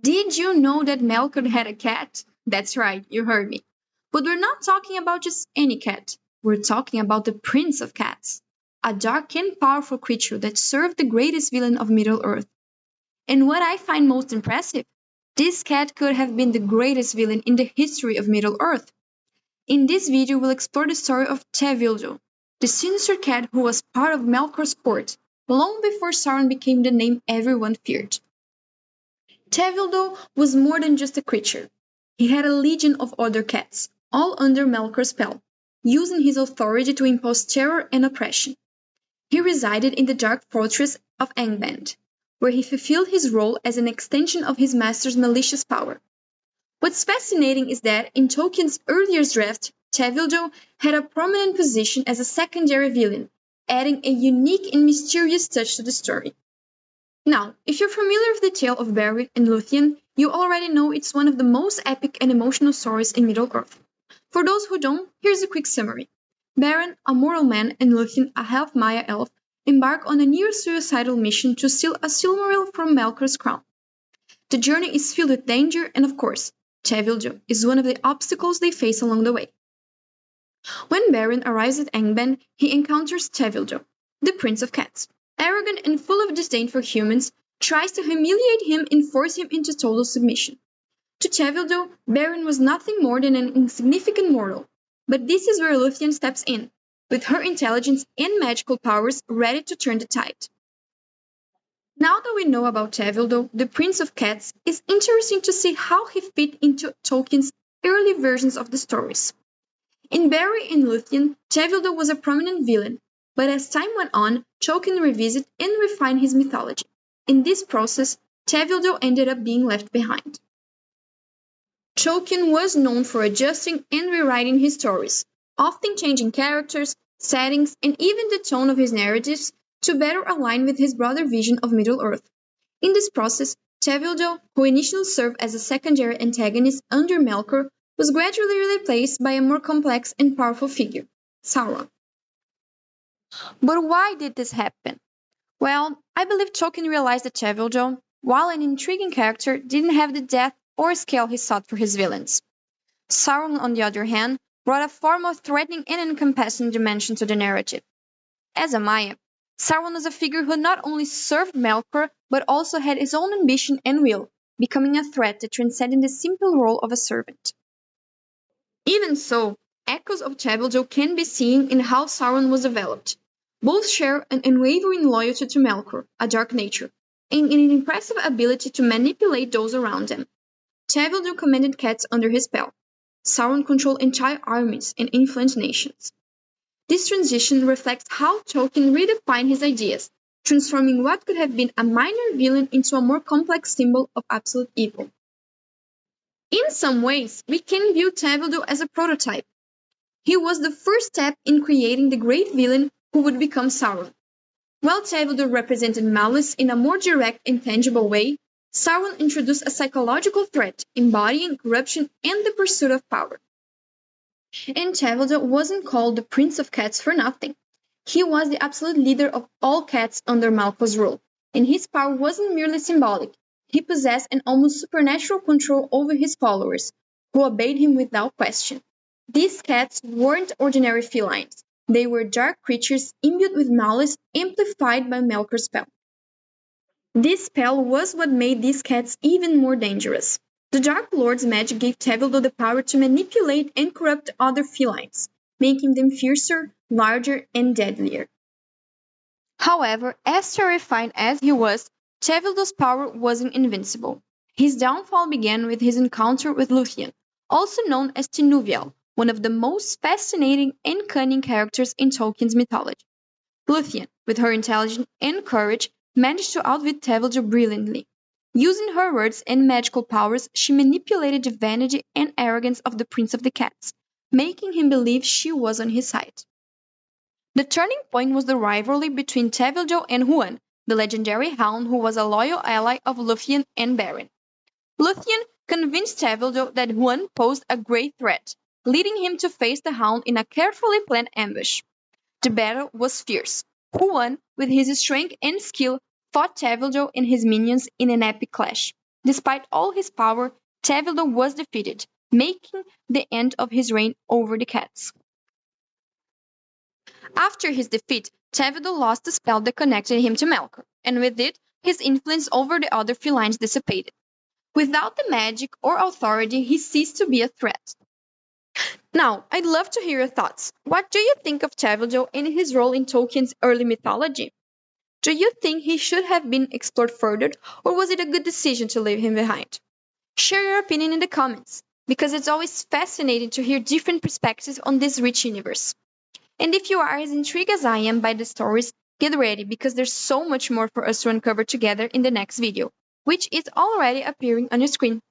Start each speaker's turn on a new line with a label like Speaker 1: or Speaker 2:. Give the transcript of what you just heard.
Speaker 1: Did you know that Melkor had a cat? That's right, you heard me. But we're not talking about just any cat. We're talking about the Prince of Cats, a dark and powerful creature that served the greatest villain of Middle-earth. And what I find most impressive, this cat could have been the greatest villain in the history of Middle-earth. In this video, we'll explore the story of Tevildo, the sinister cat who was part of Melkor's court, long before Sauron became the name everyone feared. Tevildo was more than just a creature. He had a legion of other cats, all under Melkor's spell, using his authority to impose terror and oppression. He resided in the dark fortress of Angband, where he fulfilled his role as an extension of his master's malicious power. What's fascinating is that in Tolkien's earlier draft, Tevildo had a prominent position as a secondary villain, adding a unique and mysterious touch to the story. Now, if you're familiar with the tale of Beren and Luthien, you already know it's one of the most epic and emotional stories in Middle-earth. For those who don't, here's a quick summary. Beren, a mortal man, and Luthien, a half-Maya elf, embark on a near-suicidal mission to steal a Silmaril from Melkor's crown. The journey is filled with danger, and of course, Tevildo is one of the obstacles they face along the way. When Beren arrives at Angband, he encounters Tevildo, the Prince of Cats. Arrogant and full of disdain for humans, tries to humiliate him and force him into total submission. To Tevildo, Beren was nothing more than an insignificant mortal. But this is where Luthien steps in, with her intelligence and magical powers ready to turn the tide. Now that we know about Tevildo, the Prince of Cats, it's interesting to see how he fit into Tolkien's early versions of the stories. In Beren and Luthien, Tevildo was a prominent villain, but as time went on, Tolkien revisited and refined his mythology. In this process, Tevildo ended up being left behind. Tolkien was known for adjusting and rewriting his stories, often changing characters, settings, and even the tone of his narratives to better align with his broader vision of Middle-earth. In this process, Tevildo, who initially served as a secondary antagonist under Melkor, was gradually replaced by a more complex and powerful figure, Sauron. But why did this happen? Well, I believe Tolkien realized that Tevildo, while an intriguing character, didn't have the depth or scale he sought for his villains. Sauron, on the other hand, brought a far more threatening and encompassing dimension to the narrative. As a Maya, Sauron was a figure who not only served Melkor, but also had his own ambition and will, becoming a threat that transcended the simple role of a servant. Even so, echoes of Tevildo can be seen in how Sauron was developed. Both share an unwavering loyalty to Melkor, a dark nature, and an impressive ability to manipulate those around them. Tevildo commanded cats under his spell. Sauron controlled entire armies and influenced nations. This transition reflects how Tolkien redefined his ideas, transforming what could have been a minor villain into a more complex symbol of absolute evil. In some ways, we can view Tevildo as a prototype. He was the first step in creating the great villain who would become Sauron. While Tevildo represented malice in a more direct and tangible way, Sauron introduced a psychological threat, embodying corruption and the pursuit of power. And Tevildo wasn't called the Prince of Cats for nothing. He was the absolute leader of all cats under Melkor's rule, and his power wasn't merely symbolic. He possessed an almost supernatural control over his followers, who obeyed him without question. These cats weren't ordinary felines. They were dark creatures imbued with malice, amplified by Melkor's spell. This spell was what made these cats even more dangerous. The Dark Lord's magic gave Tevildo the power to manipulate and corrupt other felines, making them fiercer, larger, and deadlier. However, as terrifying as he was, Tevildo's power wasn't invincible. His downfall began with his encounter with Luthien, also known as Tinuviel, one of the most fascinating and cunning characters in Tolkien's mythology. Luthien, with her intelligence and courage, managed to outwit Tevildo brilliantly. Using her words and magical powers, she manipulated the vanity and arrogance of the Prince of the Cats, making him believe she was on his side. The turning point was the rivalry between Tevildo and Huan, the legendary hound who was a loyal ally of Luthien and Beren. Luthien convinced Tevildo that Huan posed a great threat, leading him to face the hound in a carefully planned ambush. The battle was fierce. Huan, with his strength and skill, fought Tevildo and his minions in an epic clash. Despite all his power, Tevildo was defeated, making the end of his reign over the cats. After his defeat, Tevildo lost the spell that connected him to Melkor, and with it, his influence over the other felines dissipated. Without the magic or authority, he ceased to be a threat. Now, I'd love to hear your thoughts. What do you think of Tevildo and his role in Tolkien's early mythology? Do you think he should have been explored further, or was it a good decision to leave him behind? Share your opinion in the comments, because it's always fascinating to hear different perspectives on this rich universe. And if you are as intrigued as I am by the stories, get ready because there's so much more for us to uncover together in the next video, which is already appearing on your screen.